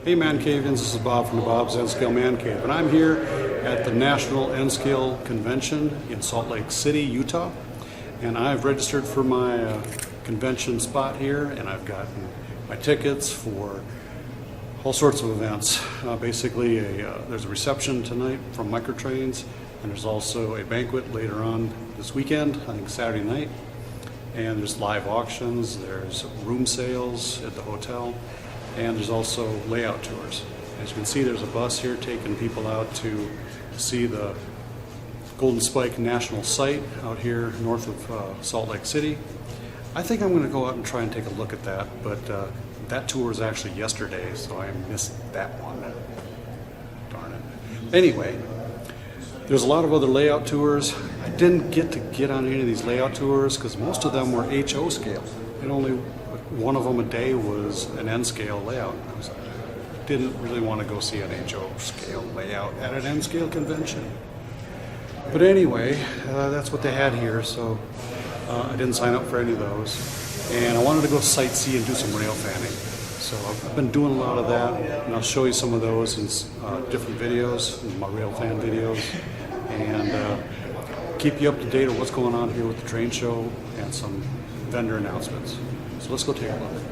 Hey ManCavians, this is Bob from DaBob's N Scale ManCave, and I'm here at the National N Scale Convention in Salt Lake City, Utah. And I've registered for my convention spot here, and I've gotten my tickets for all sorts of events. Basically, there's a reception tonight from Microtrains, and there's also a banquet later on this weekend, I think Saturday night. And there's live auctions, there's room sales at the hotel, and there's also layout tours. As you can see, there's a bus here taking people out to see the Golden Spike National Site out here north of Salt Lake City. I think I'm going to go out and try and take a look at that, but that tour was actually yesterday, so I missed that one. Darn it. Anyway, there's a lot of other layout tours. I didn't get on any of these layout tours because most of them were HO scale, and only one of them a day was an N scale layout. I didn't really want to go see an HO scale layout at an N scale convention. But anyway, that's what they had here, so I didn't sign up for any of those. And I wanted to go sightsee and do some rail fanning. So I've been doing a lot of that, and I'll show you some of those in different videos, my rail fan videos, and keep you up to date on what's going on here with the train show and some vendor announcements. So let's go take a look.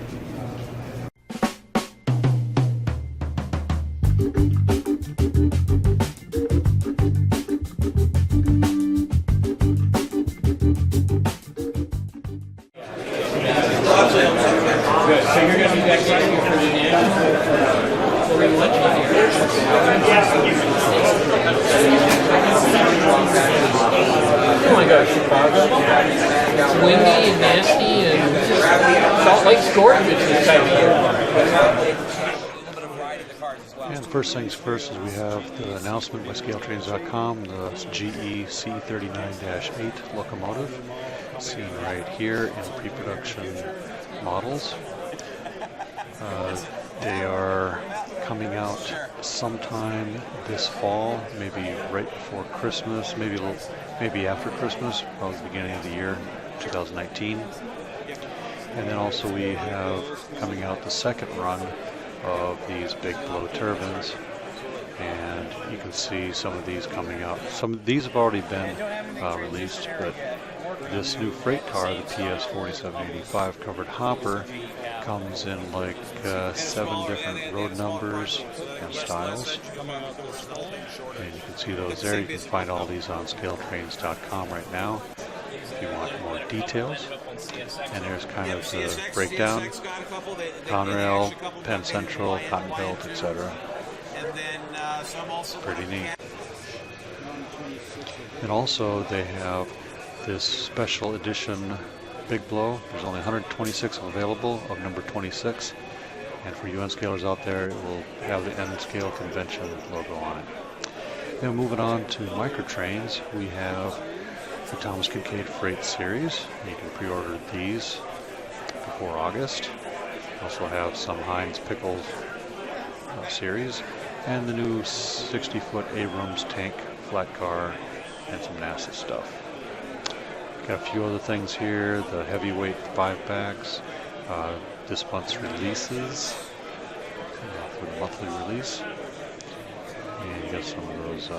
So you're going to be back here for the end? We're going to let you here. Oh my gosh, Chicago. It's windy and nasty and Salt Lake's gorgeous this time of year. And first things first is we have the announcement by ScaleTrains.com, the GE C39-8 locomotive, seen right here in pre-production models. They are coming out sometime this fall, maybe right before Christmas, maybe after Christmas, probably the beginning of the year, 2019. And then also we have coming out the second run of these big blow turbines, and you can see some of these coming out. Some of these have already been released, but this new freight car, the PS4785 covered hopper, comes in like 7 different road numbers and styles. And you can see those there. You can find all these on scaletrains.com right now if you want more details. And there's kind of the breakdown: Conrail, Penn Central, Cotton Belt, etc. Pretty neat. And also they have this special edition Big Blow. There's only 126 available of number 26, and for you N scalers out there, it will have the N Scale Convention logo on it. Then moving on to Microtrains, we have the Thomas Kincaid Freight Series. You can pre-order these before August. Also have some Heinz Pickles series, and the new 60-foot Abrams tank flat car, and some NASA stuff. Got a few other things here, the heavyweight 5-packs, this month's releases, for the monthly release. And you got some of those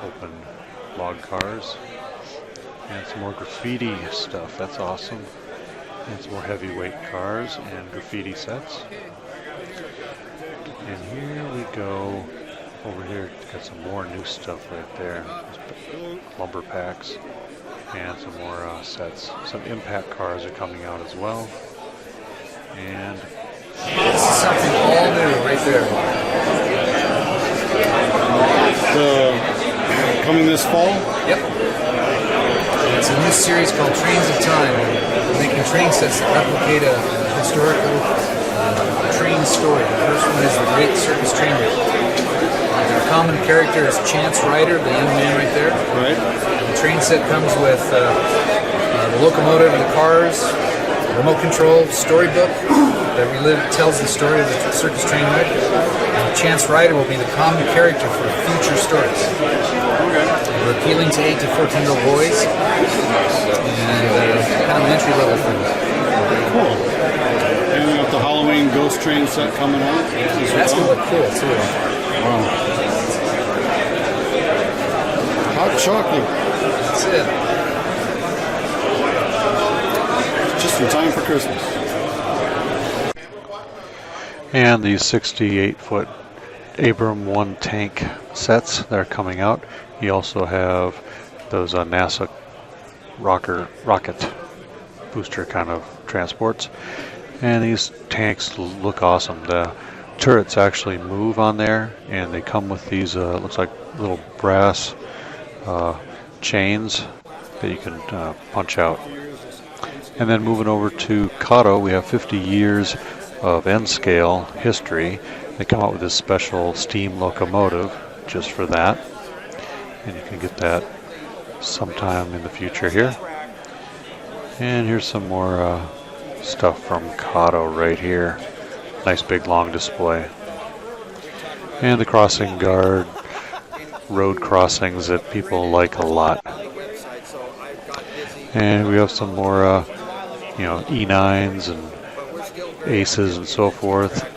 open log cars. And some more graffiti stuff, that's awesome. And some more heavyweight cars and graffiti sets. And here we go, over here, got some more new stuff right there. Lumber packs. And some more sets. Some impact cars are coming out as well. And this is something all new right there. Coming this fall? Yep. It's a new series called Trains of Time. We're making train sets that replicate a historical train story. The first one is the Great Circus Train Race. Our common character is Chance Ryder, the young man right there. Right. The train set comes with the locomotive and the cars, remote control, storybook that tells the story of the circus train wreck. And Chance Ryder will be the common character for future stories. We're appealing to 8 to 14-year-old boys, and kind of an entry-level thing. Cool. we got the Halloween ghost train set coming out. That's gonna look cool too. Wow. Hot chocolate. That's it. Just in time for Christmas. And these 68-foot Abram 1 tank sets that are coming out. You also have those NASA rocket booster kind of transports. And these tanks look awesome. The turrets actually move on there, and they come with these, looks like little brass chains that you can punch out. And then moving over to Kato, we have 50 years of N Scale history. They come out with this special steam locomotive just for that. And you can get that sometime in the future here. And here's some more stuff from Kato right here. Nice big long display. And the crossing guard road crossings that people like a lot. And we have some more E9s and Aces and so forth.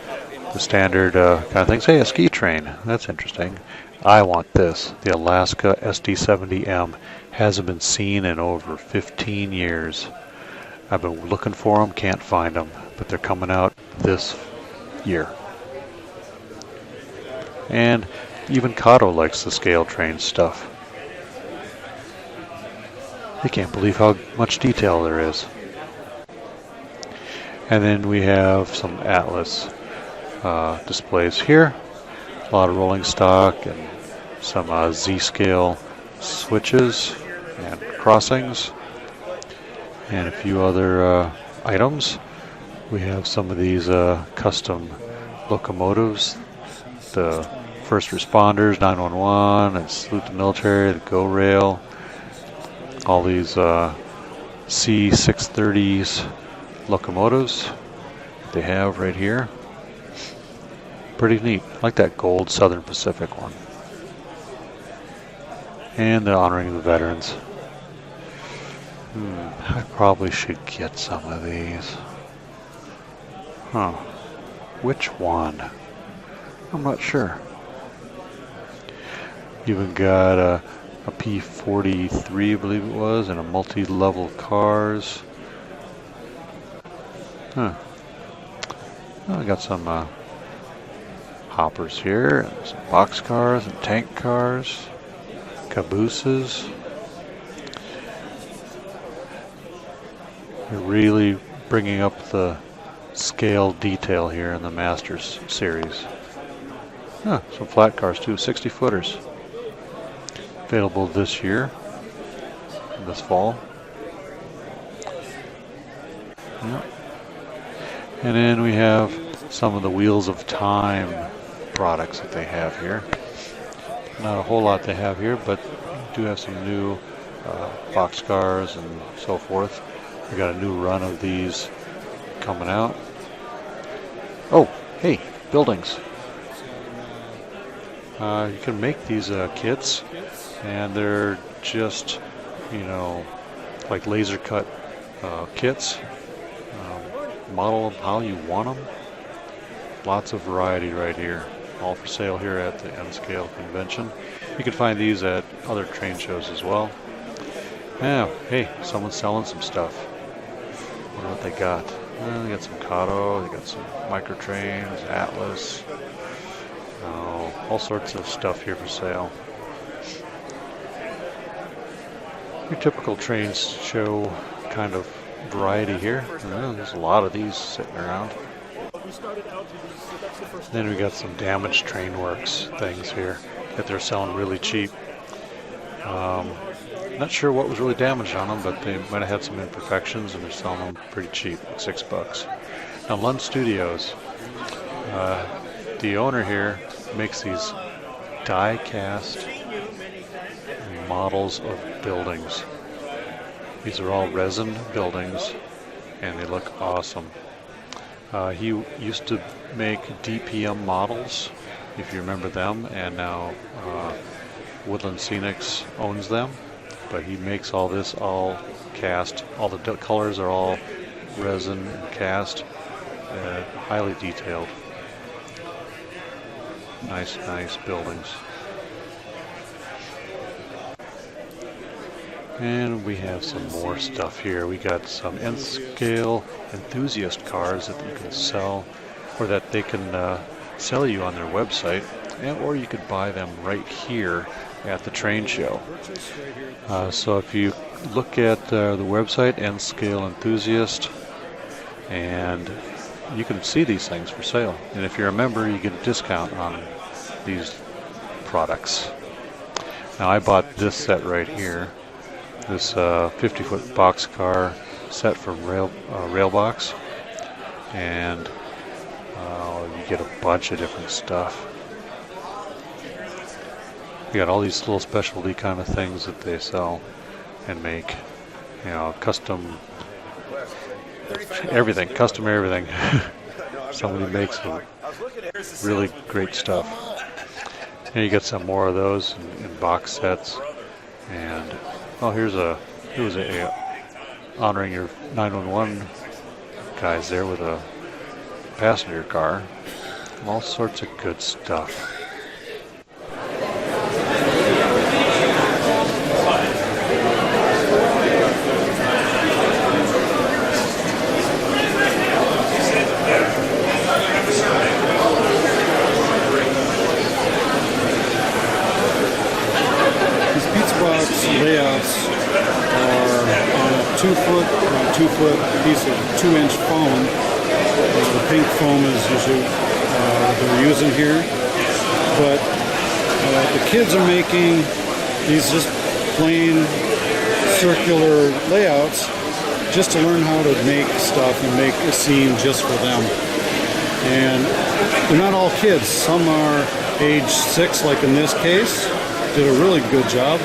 The standard kind of things. Hey, a ski train. That's interesting. I want this. The Alaska SD70M hasn't been seen in over 15 years. I've been looking for them, can't find them, but they're coming out this year. And even Kato likes the scale train stuff. I can't believe how much detail there is. And then we have some Atlas displays here. A lot of rolling stock and some Z-scale switches and crossings. And a few other items. We have some of these custom locomotives. The first responders, 911, and salute the military, the GO rail. All these C630s locomotives they have right here. Pretty neat. I like that gold Southern Pacific one. And the honoring the veterans. I probably should get some of these. Huh. Which one? I'm not sure. Even got a P-43, I believe it was, and a multi-level cars. Huh. I got some hoppers here, and some box cars and tank cars, cabooses. They're really bringing up the scale detail here in the Masters series. Some flat cars too, 60-footers. Available this year, this fall. Yep. And then we have some of the Wheels of Time products that they have here. Not a whole lot they have here, but do have some new boxcars and so forth. We got a new run of these coming out. Oh, hey, buildings. You can make these kits, and they're just, like laser cut kits. Model them how you want them. Lots of variety right here. All for sale here at the N Scale Convention. You can find these at other train shows as well. Yeah, hey, someone's selling some stuff. Wonder what they got. They got some Kato, they got some micro trains, Atlas. All sorts of stuff here for sale. Your typical train show kind of variety here. There's a lot of these sitting around. Then we got some damaged train works things here that they're selling really cheap. Not sure what was really damaged on them, but they might have had some imperfections, and they're selling them pretty cheap, like $6. Now, Lund Studios, the owner here makes these die-cast models of buildings. These are all resin buildings, and they look awesome. He used to make DPM models, if you remember them, and now Woodland Scenics owns them. But he makes all this all cast. All the colors are all resin and cast. highly detailed. Nice buildings. And we have some more stuff here. We got some N Scale Enthusiast cars that you can sell, or that they can sell you on their website, or you could buy them right here at the train show. So if you look at the website, N Scale Enthusiast, and you can see these things for sale. And if you're a member, you get a discount on these products. Now I bought this set right here. This 50-foot boxcar set from Railbox, and you get a bunch of different stuff. You got all these little specialty kind of things that they sell and make, you know, custom everything. Somebody makes some really great stuff. And you get some more of those in box sets. And oh, here's a honoring your 911 guys there with a passenger car. All sorts of good stuff. Layouts are on a 2-foot piece of 2-inch foam. The pink foam is usually they're using here, but the kids are making these just plain circular layouts just to learn how to make stuff and make a scene just for them. And they're not all kids. Some are age 6, like in this case, did a really good job.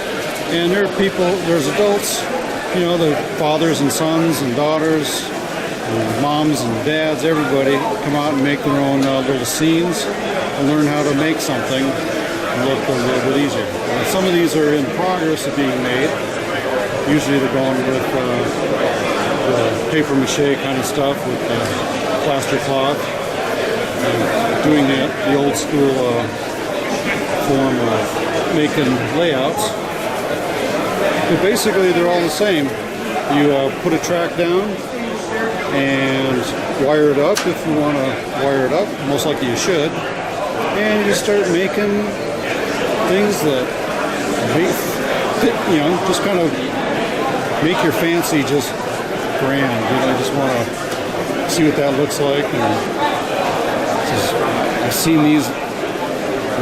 And there are people, there's adults, you know, the fathers and sons and daughters, and moms and dads, everybody come out and make their own little scenes and learn how to make something and look a little bit easier. Some of these are in progress of being made. Usually they're going with the paper mache kind of stuff with plaster cloth, and doing the old school form of making layouts. But basically, they're all the same. You put a track down and wire it up if you want to wire it up. Most likely you should. And you start making things that you know, just kind of make your fancy just grand. You know, just want to see what that looks like. And I've seen these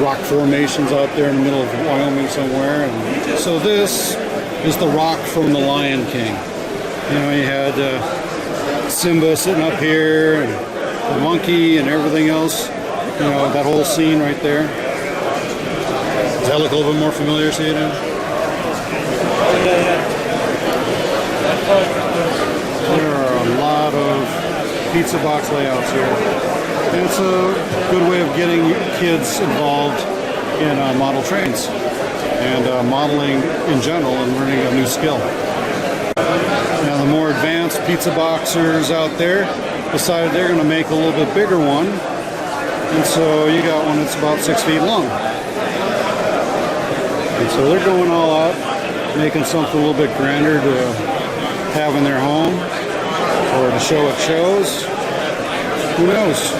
rock formations out there in the middle of Wyoming somewhere. And so this is the rock from The Lion King. You know, you had Simba sitting up here, and the monkey and everything else. You know, that whole scene right there. Does that look a little bit more familiar to you now? There are a lot of pizza box layouts here. And it's a good way of getting kids involved in model trains and modeling in general and learning a new skill. Now the more advanced pizza boxers out there decided they're going to make a little bit bigger one, and so you got one that's about 6 feet long. And so they're going all out, making something a little bit grander to have in their home or to show at shows. Who knows?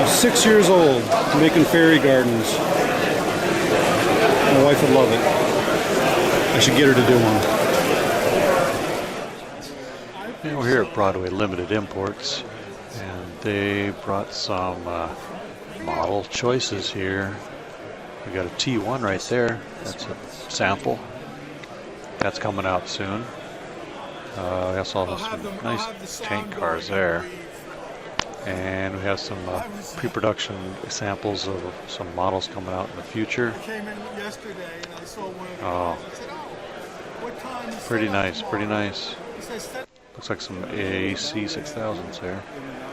6 years old, making fairy gardens. My wife would love it. I should get her to do one. We're here at Broadway Limited Imports, and they brought some model choices here. We got a T1 right there. That's a sample. That's coming out soon. We also have some nice tank cars there. And we have some pre-production samples of some models coming out in the future. Oh, pretty nice, pretty nice. Looks like some AAC 6000s there.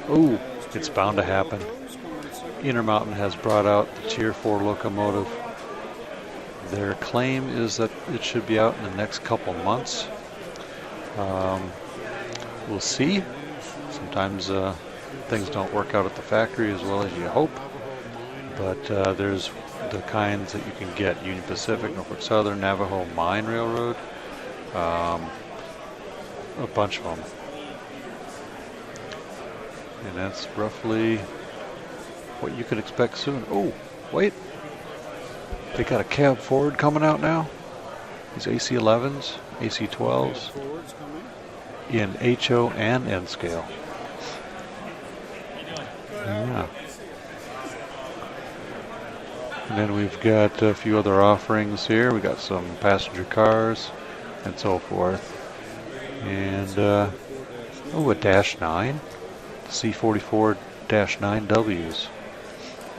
Oh, it's bound to happen. Intermountain has brought out the Tier 4 locomotive. Their claim is that it should be out in the next couple months. We'll see. Sometimes things don't work out at the factory as well as you hope, but there's the kinds that you can get: Union Pacific, Norfolk Southern, Navajo Mine Railroad, a bunch of them. And that's roughly what you could expect soon. Oh, wait. They got a cab forward coming out now. These AC-11s, AC-12s in HO and N scale. Yeah. And then we've got a few other offerings here. We got some passenger cars and so forth. And a Dash 9, C44 Dash 9Ws.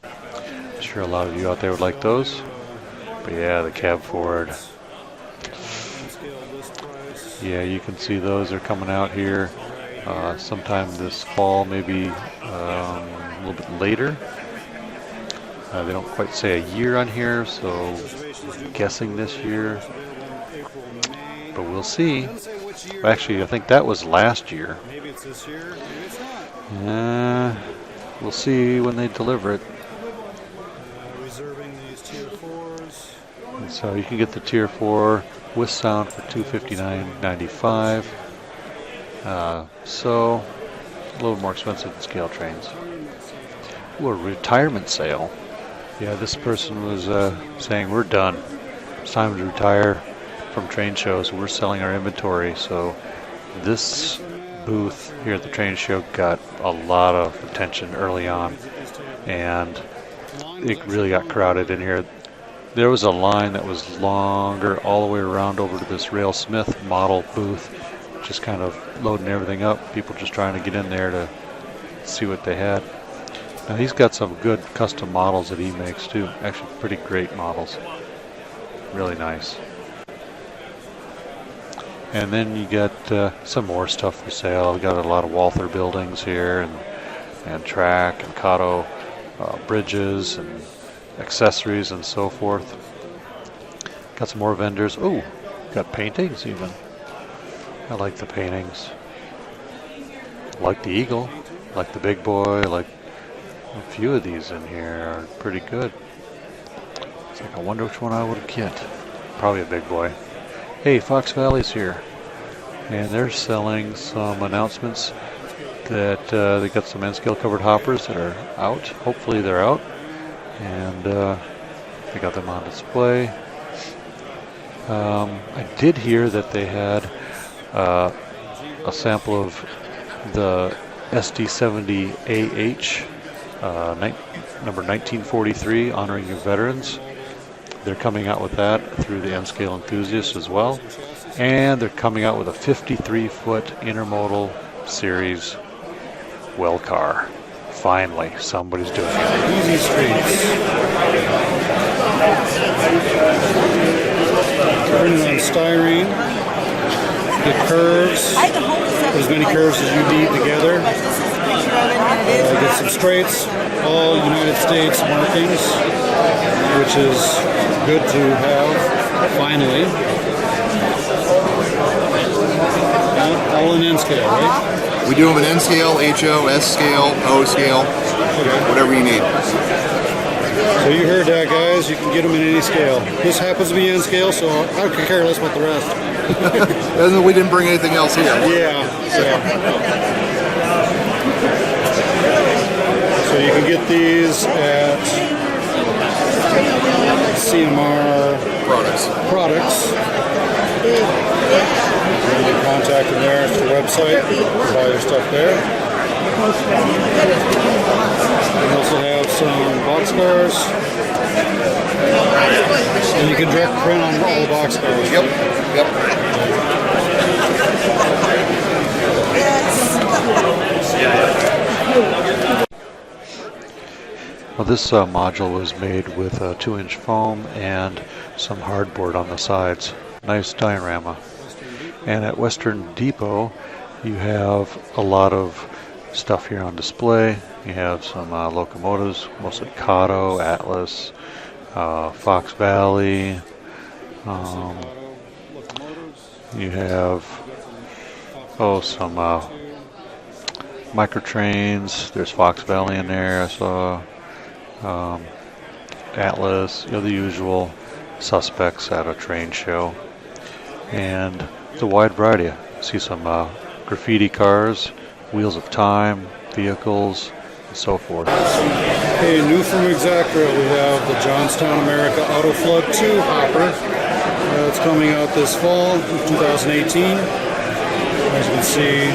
I'm sure a lot of you out there would like those. But yeah, the cab forward. Yeah, you can see those are coming out here sometime this fall, maybe a little bit later. They don't quite say a year on here, so I'm guessing this year. But we'll see. Actually, I think that was last year. Maybe it's this year, maybe it's not. We'll see when they deliver it. Reserving these tier 4s. And so you can get the tier 4 with sound for $259.95. So a little more expensive than scale trains. Ooh, a retirement sale. Yeah, this person was saying we're done. It's time to retire from train shows. We're selling our inventory. So this booth here at the train show got a lot of attention early on, and it really got crowded in here. There was a line that was longer all the way around over to this Railsmith model booth, just kind of loading everything up. People just trying to get in there to see what they had. Now he's got some good custom models that he makes too. Actually pretty great models. Really nice. And then you got some more stuff for sale. We got a lot of Walther buildings here, and track and Kato bridges and accessories and so forth. Got some more vendors. Oh, got paintings even. I like the paintings. I like the eagle. I like the big boy. I like a few of these in here are pretty good. It's like I wonder which one I would get. Probably a big boy. Hey, Fox Valley's here, and they're selling some announcements that they got some N scale covered hoppers that are out. Hopefully they're out, and they got them on display. I did hear that they had a sample of the SD70AH number 1943, honoring your veterans. They're coming out with that through the N Scale Enthusiast as well. And they're coming out with a 53-foot intermodal series well car. Finally, somebody's doing it. Easy streets. Printed on styrene. Get curves. As many curves as you need together. Get some straights. All United States markings, which is good to have, finally. All in N scale, right? We do them in N scale, HO, S scale, O scale, whatever you need. So you heard that, guys. You can get them in any scale. This happens to be N scale, so I don't care less about the rest. We didn't bring anything else here. Yeah. So you can get these at CMR products. You can contact them there. It's the website. Buy your stuff there. We also have some boxcars. And you can direct print on all the boxcars. Yep. Well, this module was made with a 2-inch foam and some hardboard on the sides. Nice diorama. And at Western Depot, you have a lot of stuff here on display. You have some locomotives, mostly Kato, Atlas, Fox Valley. You have some micro trains. There's Fox Valley in there. I saw Atlas, the usual suspects at a train show, and it's a wide variety. I see some graffiti cars, wheels of time, vehicles, and so forth. Okay, new from Exactra, we have the Johnstown America Auto Flood 2 hopper. It's coming out this fall, 2018. As you can see,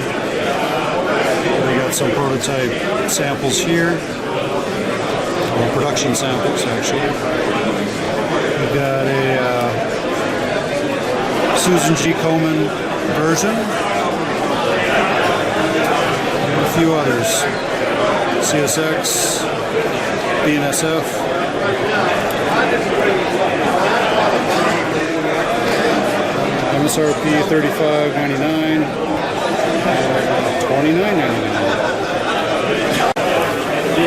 we got some prototype samples here. Production samples, actually. We've got a Susan G. Komen version. And a few others. CSX, BNSF. MSRP $35.99, $29.99.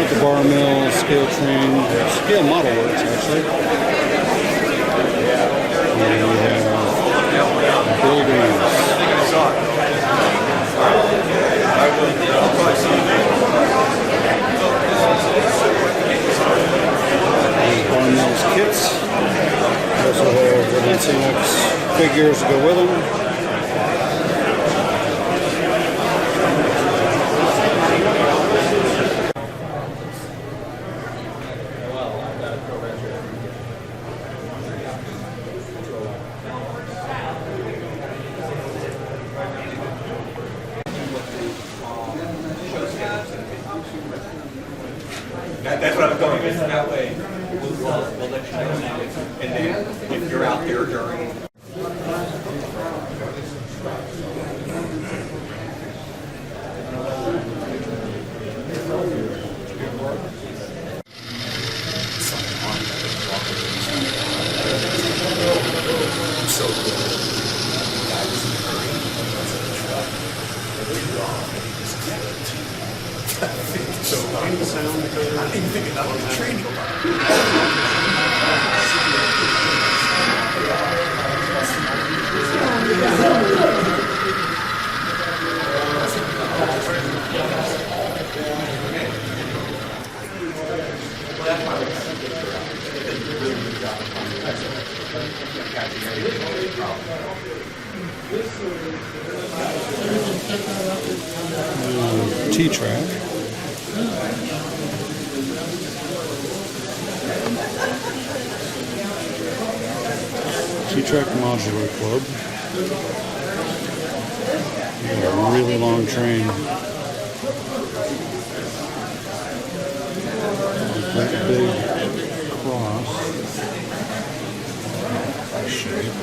The bar mill, scale train, scale model works actually. And we have buildings. Bar mills kits. We also have Renaissance figures to go with them. That's what I was going with. That way, we'll let you know. And then if you're out there during. T-Trak. T-Trak Modular Club. A really long train. That big cross shape.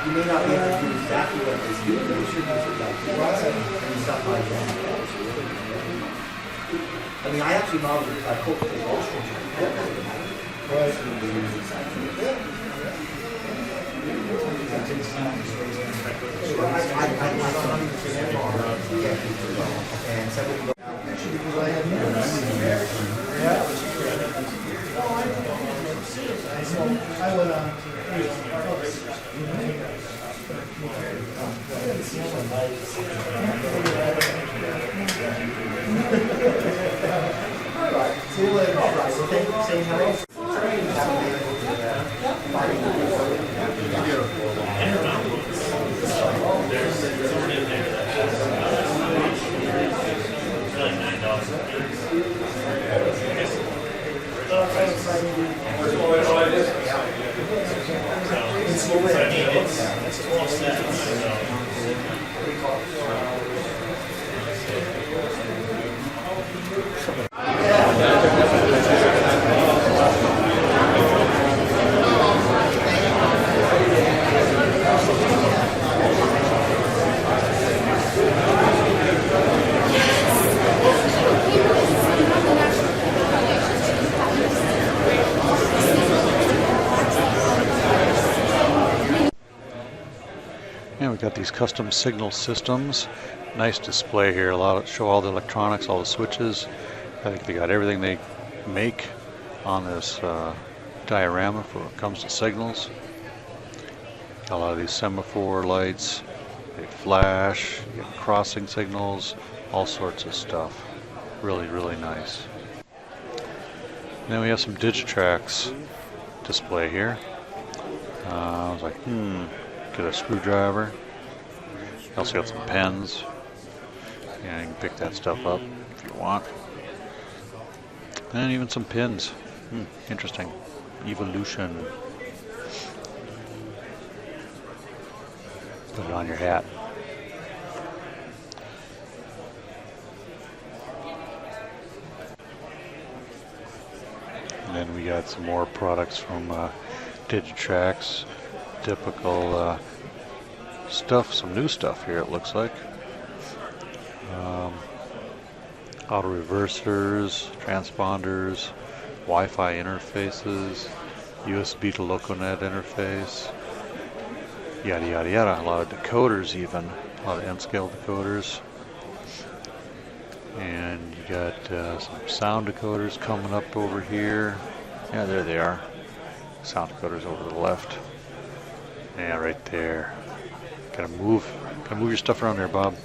You may not be able to do exactly what they do, but you should use it and stuff like that. I mean, I actually modeled a coach for I went on see you later. Say hello. And we've got these custom signal systems. Nice display here. Show all the electronics, all the switches. I think they got everything they make on this diorama for when it comes to signals. Got a lot of these semaphore lights. They flash. You get crossing signals. All sorts of stuff. Really, really nice. And then we have some Diecast display here. I was like, get a screwdriver. Also got some pens. Yeah, you can pick that stuff up if you want. And even some pins. Interesting. Evolution. Put it on your hat. And then we got some more products from Diecast. Typical stuff, some new stuff here it looks like. Auto reversers, transponders, Wi-Fi interfaces, USB to LocoNet interface, yada yada yada. A lot of decoders even, a lot of N Scale decoders. And you got some sound decoders coming up over here. Yeah, there they are. Sound decoders over to the left. Yeah, right there. Gotta move your stuff around there, Bob.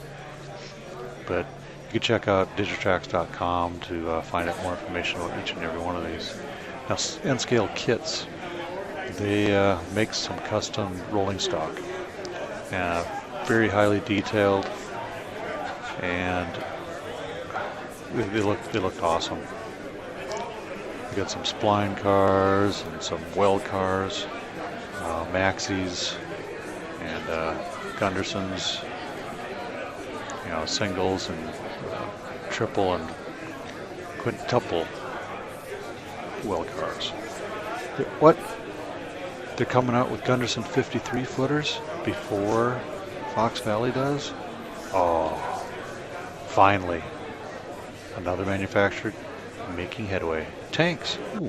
But you can check out Diecast.com to find out more information about each and every one of these. Now, N Scale kits, they make some custom rolling stock, very highly detailed, and they looked awesome. We got some spline cars and some weld cars. Maxis and Gundersons, singles and triple and quintuple weld cars. They're coming out with Gunderson 53 footers before Fox Valley does? Oh, finally. Another manufacturer making headway. Tanks. Ooh.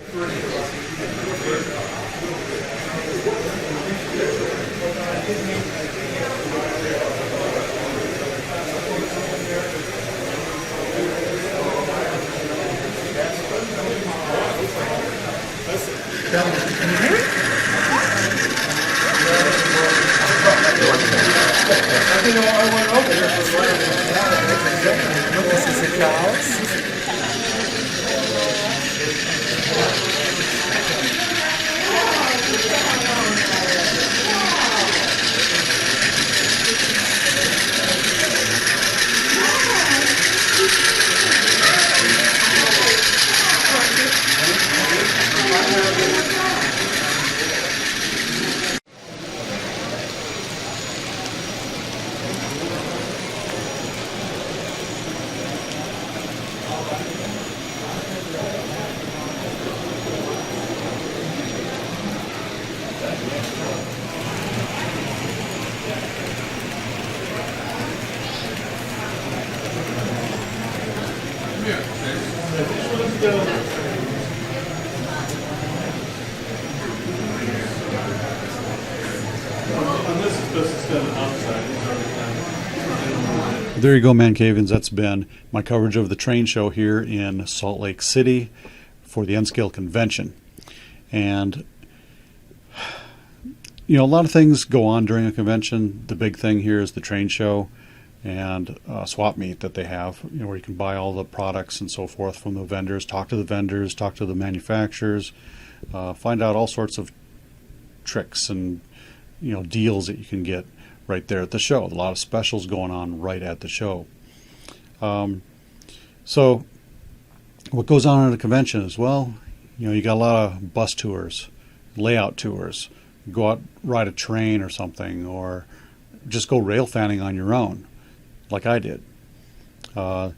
There you go, ManCavians. That's been my coverage of the train show here in Salt Lake City for the N Scale Convention. And, you know, a lot of things go on during a convention. The big thing here is the train show and swap meet that they have, you know, where you can buy all the products and so forth from the vendors, talk to the manufacturers, find out all sorts of tricks and, you know, deals that you can get right there at the show. A lot of specials going on right at the show. So what goes on at a convention is, well, you know, you got a lot of bus tours, layout tours, go out, ride a train or something, or just go rail fanning on your own, like I did. I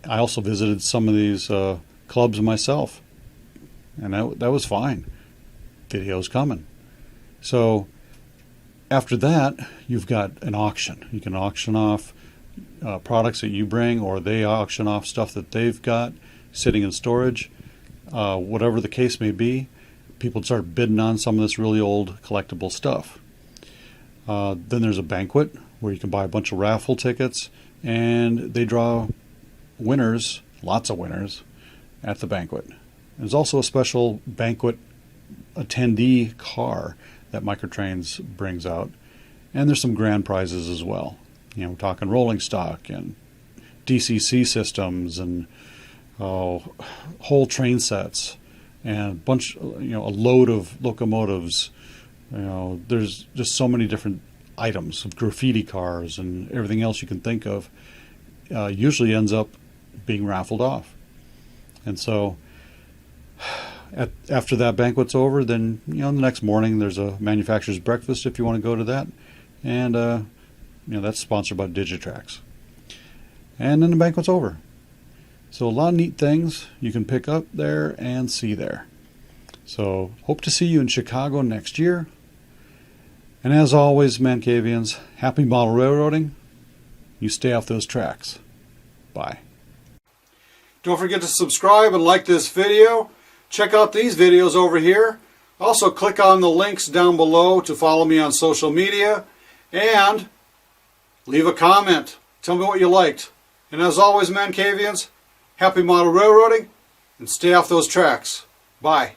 also visited some of these clubs myself, and that was fine. Videos coming. So after that, you've got an auction. You can auction off products that you bring, or they auction off stuff that they've got sitting in storage. Whatever the case may be, people start bidding on some of this really old collectible stuff. Then there's a banquet where you can buy a bunch of raffle tickets, and they draw winners, lots of winners, at the banquet. There's also a special banquet attendee car that Microtrains brings out, and there's some grand prizes as well. You know, we're talking rolling stock and DCC systems and whole train sets and a bunch, you know, a load of locomotives. You know, there's just so many different items of graffiti cars and everything else you can think of. Usually ends up being raffled off, and so after that banquet's over, then, you know, the next morning there's a manufacturer's breakfast if you want to go to that, and you know, that's sponsored by Diecast. And then the banquet's over. So a lot of neat things you can pick up there and see there. So hope to see you in Chicago next year. And as always, ManCavians, happy model railroading. You stay off those tracks. Bye. Don't forget to subscribe and like this video. Check out these videos over here. Also click on the links down below to follow me on social media. And leave a comment. Tell me what you liked. And as always, ManCavians, happy model railroading and stay off those tracks. Bye.